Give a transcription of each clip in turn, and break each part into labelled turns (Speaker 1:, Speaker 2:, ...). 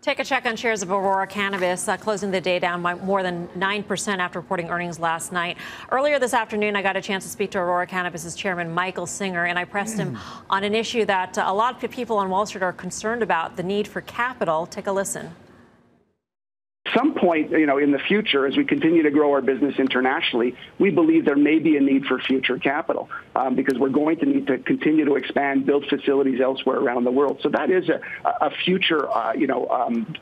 Speaker 1: Take a check on shares of Aurora Cannabis, closing the day down by more than 9% after reporting earnings last night. Earlier this afternoon, I got a chance to speak to Aurora Cannabis's chairman, Michael Singer, and I pressed him on an issue that a lot of people on Wall Street are concerned about, the need for capital. Take a listen.
Speaker 2: Some point, in the future, as we continue to grow our business internationally, we believe there may be a need for future capital because we're going to need to continue to expand, build facilities elsewhere around the world. So that is a future,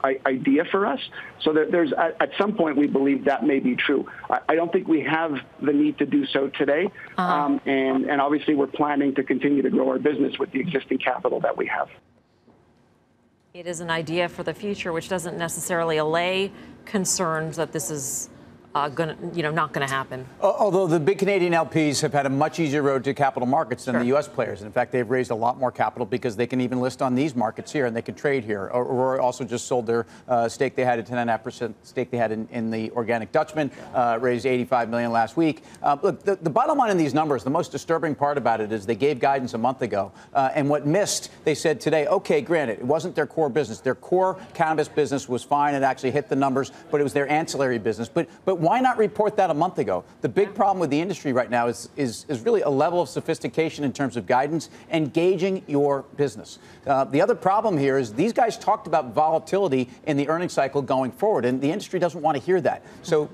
Speaker 2: idea for us. So there's at some point we believe that may be true. I don't think we have the need to do so today, and obviously we're planning to continue to grow our business with the existing capital that we have.
Speaker 1: It is an idea for the future, which doesn't necessarily allay concerns that this is not going to happen.
Speaker 3: Although the big Canadian LPs have had a much easier road to capital markets than the U.S. players. In fact, they've raised a lot more capital because they can even list on these markets here and they can trade here. Aurora also just sold their stake they had, a 10.5% stake they had in the Organic Dutchman, raised $85 million last week. Look, the bottom line in these numbers, the most disturbing part about it is they gave guidance a month ago. And what missed, they said today, okay, granted, it wasn't their core business. Their core cannabis business was fine. It actually hit the numbers, but it was their ancillary business. But why not report that a month ago? The big problem with the industry right now is really a level of sophistication in terms of guidance and gauging your business. The other problem here is these guys talked about volatility in the earnings cycle going forward, and the industry doesn't want to hear that. So,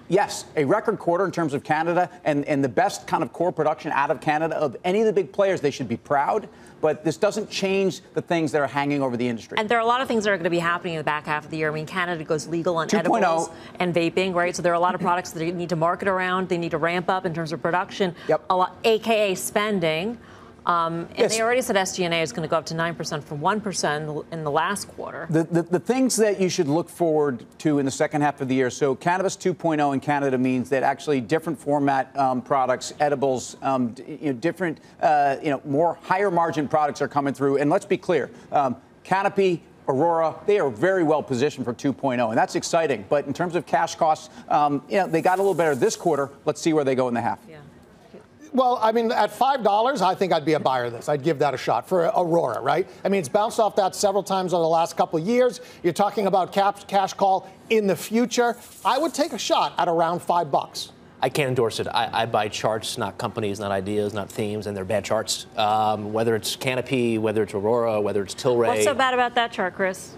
Speaker 3: yes, a record quarter in terms of Canada and the best kind of core production out of Canada of any of the big players. They should be proud. But this doesn't change the things that are hanging over the industry.
Speaker 1: And there are a lot of things that are going to be happening in the back half of the year. I mean, Canada goes legal on edibles and vaping, right? So there are a lot of products that they need to market around. They need to ramp up in terms of production, a lot, AKA spending. And they already said SG&A is going to go up to 9% from 1% in the last quarter.
Speaker 3: The things that you should look forward to in the second half of the year. So Cannabis 2.0 in Canada means that actually different format products, edibles, different, more higher margin products are coming through. And let's be clear, Canopy, Aurora, they are very well positioned for 2.0, and that's exciting. But in terms of cash costs, they got a little better this quarter. Let's see where they go in the half.
Speaker 1: Yeah.
Speaker 4: Well, I mean, at $5, I think I'd be a buyer of this. I'd give that a shot for Aurora, right? I mean, it's bounced off that several times over the last couple of years. You're talking about cash call in the future. I would take a shot at around $5.
Speaker 5: I can't endorse it. I buy charts, not companies, not ideas, not themes, and they're bad charts. Whether it's Canopy, whether it's Aurora, whether it's Tilray.
Speaker 1: What's so bad about that chart, Chris?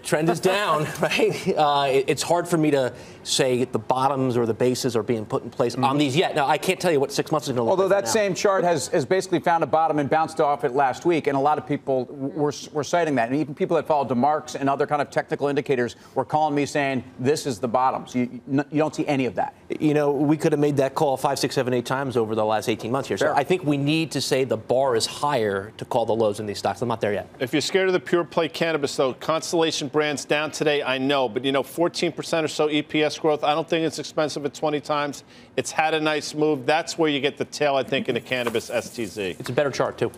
Speaker 5: Trend is down, right? It's hard for me to say the bottoms or the bases are being put in place on these yet. Now, I can't tell you what 6 months is going to look like.
Speaker 3: Although that same chart has basically found a bottom and bounced off it last week, and a lot of people were citing that. And even people that follow DeMarc's and other kind of technical indicators were calling me saying, this is the bottom. So you don't see any of that.
Speaker 5: We could have made that call 5, 6, 7, 8 times over the last 18 months here. So I think we need to say the bar is higher to call the lows in these stocks. I'm not there yet.
Speaker 6: If you're scared of the pure play cannabis, though, Constellation Brands down today, I know. But, 14% or so EPS growth. I don't think it's expensive at 20 times. It's had a nice move. That's where you get the tail, I think, in the cannabis STZ.
Speaker 5: It's a better chart, too.